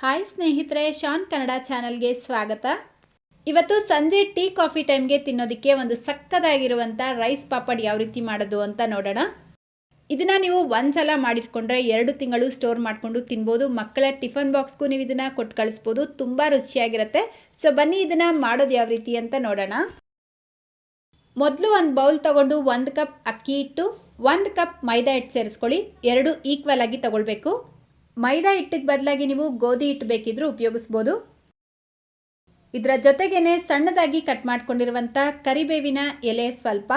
Hi ಸ್ನೇಹಿತರೆ, ಶಾನ್ ಕನ್ನಡ ಚಾನಲ್ಗೆ ಸ್ವಾಗತ. ಇವತ್ತು ಸಂಜೆ ಟೀ ಕಾಫಿ ಟೈಮ್ಗೆ ತಿನ್ನೋದಕ್ಕೆ ಒಂದು ಸಕ್ಕದಾಗಿರುವಂಥ ರೈಸ್ ಪಾಪಡ್ ಯಾವ ರೀತಿ ಮಾಡೋದು ಅಂತ ನೋಡೋಣ. ಇದನ್ನು ನೀವು ಒಂದ್ಸಲ ಮಾಡಿಟ್ಕೊಂಡ್ರೆ 2 ತಿಂಗಳು ಸ್ಟೋರ್ ಮಾಡಿಕೊಂಡು ತಿನ್ಬೋದು. ಮಕ್ಕಳ ಟಿಫನ್ ಬಾಕ್ಸ್ಗೂ ನೀವು ಇದನ್ನು ಕೊಟ್ಟು ಕಳಿಸ್ಬೋದು. ತುಂಬ ರುಚಿಯಾಗಿರುತ್ತೆ. ಸೊ ಬನ್ನಿ ಇದನ್ನು ಮಾಡೋದು ಯಾವ ರೀತಿ ಅಂತ ನೋಡೋಣ. ಮೊದಲು ಒಂದು ಬೌಲ್ ತೊಗೊಂಡು 1 ಕಪ್ ಅಕ್ಕಿ ಹಿಟ್ಟು, 1 ಕಪ್ ಮೈದಾ ಹಿಟ್ಟು ಸೇರಿಸ್ಕೊಳ್ಳಿ. 2 ಈಕ್ವಲ್ ಆಗಿ ತಗೊಳ್ಬೇಕು. ಮೈದಾ ಹಿಟ್ಟಿಗೆ ಬದಲಾಗಿ ನೀವು ಗೋಧಿ ಹಿಟ್ಟು ಬೇಕಿದ್ರೂ ಉಪಯೋಗಿಸ್ಬೋದು. ಇದರ ಜೊತೆಗೇನೆ ಸಣ್ಣದಾಗಿ ಕಟ್ ಮಾಡ್ಕೊಂಡಿರುವಂಥ ಕರಿಬೇವಿನ ಎಲೆ ಸ್ವಲ್ಪ,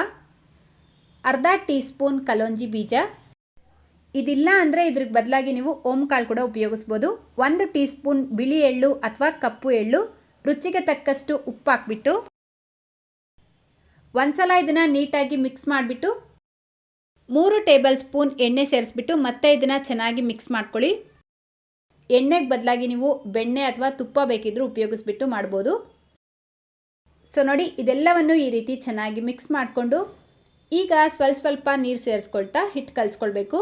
ಅರ್ಧ ಟೀ ಸ್ಪೂನ್ ಕಲೋಂಜಿ ಬೀಜ. ಇದಿಲ್ಲ ಅಂದರೆ ಇದ್ರ ಬದಲಾಗಿ ನೀವು ಓಂಕಾಳು ಕೂಡ ಉಪಯೋಗಿಸ್ಬೋದು. 1 ಟೀ ಸ್ಪೂನ್ ಬಿಳಿ ಎಳ್ಳು ಅಥವಾ ಕಪ್ಪು ಎಳ್ಳು, ರುಚಿಗೆ ತಕ್ಕಷ್ಟು ಉಪ್ಪು ಹಾಕ್ಬಿಟ್ಟು ಒಂದ್ಸಲ ಇದನ್ನು ನೀಟಾಗಿ ಮಿಕ್ಸ್ ಮಾಡಿಬಿಟ್ಟು 3 ಟೇಬಲ್ ಸ್ಪೂನ್ ಎಣ್ಣೆ ಸೇರಿಸ್ಬಿಟ್ಟು ಮತ್ತೆ ಇದನ್ನು ಚೆನ್ನಾಗಿ ಮಿಕ್ಸ್ ಮಾಡ್ಕೊಳ್ಳಿ. ಎಣ್ಣೆಗೆ ಬದಲಾಗಿ ನೀವು ಬೆಣ್ಣೆ ಅಥವಾ ತುಪ್ಪ ಬೇಕಿದ್ರೂ ಉಪಯೋಗಿಸ್ಬಿಟ್ಟು ಮಾಡ್ಬೋದು. ಸೊ ನೋಡಿ, ಇದೆಲ್ಲವನ್ನು ಈ ರೀತಿ ಚೆನ್ನಾಗಿ ಮಿಕ್ಸ್ ಮಾಡಿಕೊಂಡು ಈಗ ಸ್ವಲ್ಪ ನೀರು ಸೇರಿಸ್ಕೊಳ್ತಾ ಹಿಟ್ಟು ಕಲಿಸ್ಕೊಳ್ಬೇಕು.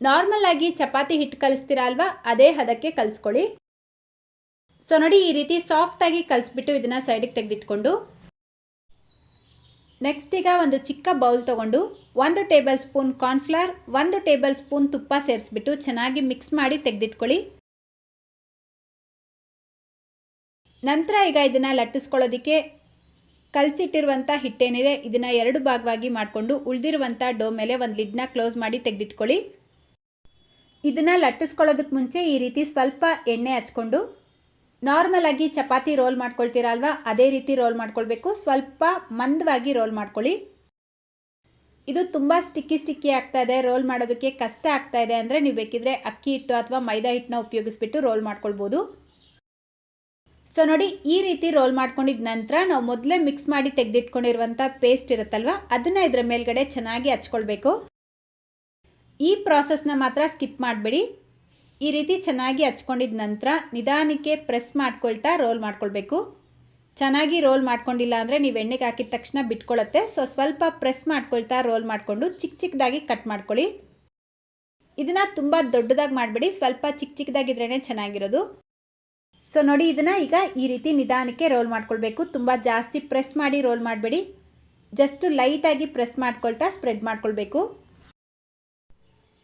ನಾರ್ಮಲ್ ಆಗಿ ಚಪಾತಿ ಹಿಟ್ಟು ಕಲಿಸ್ತೀರಾ ಅಲ್ವಾ, ಅದೇ ಹದಕ್ಕೆ ಕಲಿಸ್ಕೊಳ್ಳಿ. ಸೊ ನೋಡಿ, ಈ ರೀತಿ ಸಾಫ್ಟಾಗಿ ಕಲಿಸ್ಬಿಟ್ಟು ಇದನ್ನು ಸೈಡಿಗೆ ತೆಗೆದಿಟ್ಕೊಂಡು ನೆಕ್ಸ್ಟ್ ಈಗ ಒಂದು ಚಿಕ್ಕ ಬೌಲ್ ತೊಗೊಂಡು 1 table spoon cornflour, 1 table spoon ತುಪ್ಪ ಸೇರಿಸ್ಬಿಟ್ಟು ಚೆನ್ನಾಗಿ ಮಿಕ್ಸ್ ಮಾಡಿ ತೆಗೆದಿಟ್ಕೊಳ್ಳಿ. ನಂತರ ಈಗ ಇದನ್ನು ಲಟ್ಟಿಸ್ಕೊಳ್ಳೋದಕ್ಕೆ ಕಲಸಿಟ್ಟಿರುವಂಥ ಹಿಟ್ಟೇನಿದೆ ಇದನ್ನು 2 ಭಾಗವಾಗಿ ಮಾಡಿಕೊಂಡು ಉಳಿದಿರುವಂಥ ಡೋ ಮೇಲೆ ಒಂದು ಲಿಡ್ನ ಕ್ಲೋಸ್ ಮಾಡಿ ತೆಗೆದಿಟ್ಕೊಳ್ಳಿ. ಇದನ್ನು ಲಟ್ಟಿಸ್ಕೊಳ್ಳೋದಕ್ಕೆ ಮುಂಚೆ ಈ ರೀತಿ ಸ್ವಲ್ಪ ಎಣ್ಣೆ ಹಚ್ಕೊಂಡು ನಾರ್ಮಲ್ ಆಗಿ ಚಪಾತಿ ರೋಲ್ ಮಾಡ್ಕೊಳ್ತೀರಾ ಅಲ್ವಾ, ಅದೇ ರೀತಿ ರೋಲ್ ಮಾಡ್ಕೊಳ್ಬೇಕು. ಸ್ವಲ್ಪ ಮಂದವಾಗಿ ರೋಲ್ ಮಾಡ್ಕೊಳ್ಳಿ. ಇದು ತುಂಬ ಸ್ಟಿಕ್ಕಿ ಆಗ್ತಾ ಇದೆ, ರೋಲ್ ಮಾಡೋದಕ್ಕೆ ಕಷ್ಟ ಆಗ್ತಾ ಇದೆ ಅಂದರೆ ನೀವು ಬೇಕಿದ್ರೆ ಅಕ್ಕಿ ಹಿಟ್ಟು ಅಥವಾ ಮೈದಾ ಹಿಟ್ಟನ್ನ ಉಪಯೋಗಿಸ್ಬಿಟ್ಟು ರೋಲ್ ಮಾಡ್ಕೊಳ್ಬೋದು. ಸೊ ನೋಡಿ, ಈ ರೀತಿ ರೋಲ್ ಮಾಡ್ಕೊಂಡಿದ ನಂತರ ನಾವು ಮೊದಲೇ ಮಿಕ್ಸ್ ಮಾಡಿ ತೆಗೆದಿಟ್ಕೊಂಡಿರುವಂಥ ಪೇಸ್ಟ್ ಇರುತ್ತಲ್ವ, ಅದನ್ನು ಇದರ ಮೇಲ್ಗಡೆ ಚೆನ್ನಾಗಿ ಹಚ್ಕೊಳ್ಬೇಕು. ಈ ಪ್ರಾಸೆಸ್ನ ಮಾತ್ರ ಸ್ಕಿಪ್ ಮಾಡಬೇಡಿ. ಈ ರೀತಿ ಚೆನ್ನಾಗಿ ಹಚ್ಕೊಂಡಿದ ನಂತರ ನಿಧಾನಕ್ಕೆ ಪ್ರೆಸ್ ಮಾಡ್ಕೊಳ್ತಾ ರೋಲ್ ಮಾಡ್ಕೊಳ್ಬೇಕು. ಚೆನ್ನಾಗಿ ರೋಲ್ ಮಾಡ್ಕೊಂಡಿಲ್ಲ ಅಂದರೆ ನೀವು ಎಣ್ಣೆಗೆ ಹಾಕಿದ ತಕ್ಷಣ ಬಿಟ್ಕೊಳ್ಳುತ್ತೆ. ಸೊ ಸ್ವಲ್ಪ ಪ್ರೆಸ್ ಮಾಡ್ಕೊಳ್ತಾ ರೋಲ್ ಮಾಡಿಕೊಂಡು ಚಿಕ್ಕದಾಗಿ ಕಟ್ ಮಾಡ್ಕೊಳ್ಳಿ. ಇದನ್ನು ತುಂಬ ದೊಡ್ಡದಾಗಿ ಮಾಡಬೇಡಿ, ಸ್ವಲ್ಪ ಚಿಕ್ಕದಾಗಿದ್ರೇ ಚೆನ್ನಾಗಿರೋದು. ಸೊ ನೋಡಿ, ಇದನ್ನು ಈಗ ಈ ರೀತಿ ನಿಧಾನಕ್ಕೆ ರೋಲ್ ಮಾಡ್ಕೊಳ್ಬೇಕು. ತುಂಬ ಜಾಸ್ತಿ ಪ್ರೆಸ್ ಮಾಡಿ ರೋಲ್ ಮಾಡಬೇಡಿ, ಜಸ್ಟ್ ಲೈಟಾಗಿ ಪ್ರೆಸ್ ಮಾಡ್ಕೊಳ್ತಾ ಸ್ಪ್ರೆಡ್ ಮಾಡ್ಕೊಳ್ಬೇಕು.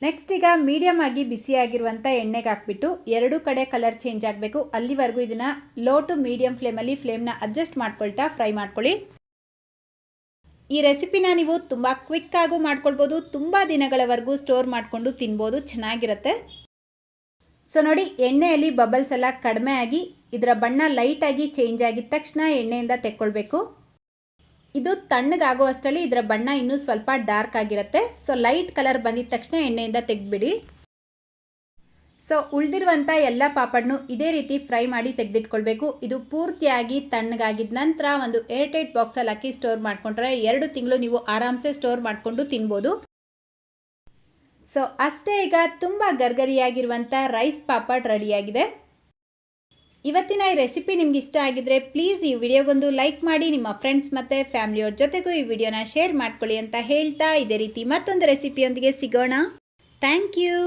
ನೆಕ್ಸ್ಟ್ ಈಗ ಮೀಡಿಯಮ್ ಆಗಿ ಬಿಸಿಯಾಗಿರುವಂಥ ಎಣ್ಣೆಗೆ ಹಾಕ್ಬಿಟ್ಟು 2 ಕಡೆ ಕಲರ್ ಚೇಂಜ್ ಆಗಬೇಕು. ಅಲ್ಲಿವರೆಗೂ ಇದನ್ನು ಲೋ ಟು ಮೀಡಿಯಮ್ ಫ್ಲೇಮಲ್ಲಿ ಫ್ಲೇಮ್ನ ಅಡ್ಜಸ್ಟ್ ಮಾಡ್ಕೊಳ್ತಾ ಫ್ರೈ ಮಾಡ್ಕೊಳ್ಳಿ. ಈ ರೆಸಿಪಿನ ನೀವು ತುಂಬ ಕ್ವಿಕ್ಕಾಗೂ ಮಾಡ್ಕೊಳ್ಬೋದು, ತುಂಬ ದಿನಗಳವರೆಗೂ ಸ್ಟೋರ್ ಮಾಡಿಕೊಂಡು ತಿನ್ಬೋದು, ಚೆನ್ನಾಗಿರುತ್ತೆ. ಸೊ ನೋಡಿ, ಎಣ್ಣೆಯಲ್ಲಿ ಬಬಲ್ಸ್ ಎಲ್ಲ ಕಡಿಮೆ ಆಗಿ ಇದರ ಬಣ್ಣ ಲೈಟಾಗಿ ಚೇಂಜ್ ಆಗಿದ ತಕ್ಷಣ ಎಣ್ಣೆಯಿಂದ ತೆಕ್ಕೊಳ್ಬೇಕು. ಇದು ತಣ್ಣಗಾಗೋ ಅಷ್ಟರಲ್ಲಿ ಇದರ ಬಣ್ಣ ಇನ್ನೂ ಸ್ವಲ್ಪ ಡಾರ್ಕ್ ಆಗಿರುತ್ತೆ. ಸೊ ಲೈಟ್ ಕಲರ್ ಬಂದಿದ ತಕ್ಷಣ ಎಣ್ಣೆಯಿಂದ ತೆಗೆದ್ಬಿಡಿ. ಸೊ ಉಳಿದಿರುವಂಥ ಎಲ್ಲ ಪಾಪಡ್ನು ಇದೇ ರೀತಿ ಫ್ರೈ ಮಾಡಿ ತೆಗೆದಿಟ್ಕೊಳ್ಬೇಕು. ಇದು ಪೂರ್ತಿಯಾಗಿ ತಣ್ಣಗಾಗಿದ ನಂತರ ಒಂದು ಏರ್ಟೈಟ್ ಬಾಕ್ಸಲ್ಲಿ ಹಾಕಿ ಸ್ಟೋರ್ ಮಾಡಿಕೊಂಡ್ರೆ 2 ತಿಂಗಳು ನೀವು ಆರಾಮ್ಸೆ ಸ್ಟೋರ್ ಮಾಡಿಕೊಂಡು ತಿನ್ಬೋದು. ಸೊ ಅಷ್ಟೇ, ಈಗ ತುಂಬ ಗರ್ಗರಿಯಾಗಿರುವಂಥ ರೈಸ್ ಪಾಪಡ್ ರೆಡಿಯಾಗಿದೆ. ಇವತ್ತಿನ ಈ ರೆಸಿಪಿ ನಿಮ್ಗೆ ಇಷ್ಟ ಆಗಿದ್ರೆ ಪ್ಲೀಸ್ ಈ ವಿಡಿಯೋಗೊಂದು ಲೈಕ್ ಮಾಡಿ, ನಿಮ್ಮ ಫ್ರೆಂಡ್ಸ್ ಮತ್ತು ಫ್ಯಾಮಿಲಿಯವ್ರ ಜೊತೆಗೂ ಈ ವಿಡಿಯೋನ ಶೇರ್ ಮಾಡ್ಕೊಳ್ಳಿ ಅಂತ ಹೇಳ್ತಾ, ಇದೇ ರೀತಿ ಮತ್ತೊಂದು ರೆಸಿಪಿಯೊಂದಿಗೆ ಸಿಗೋಣ. Thank you.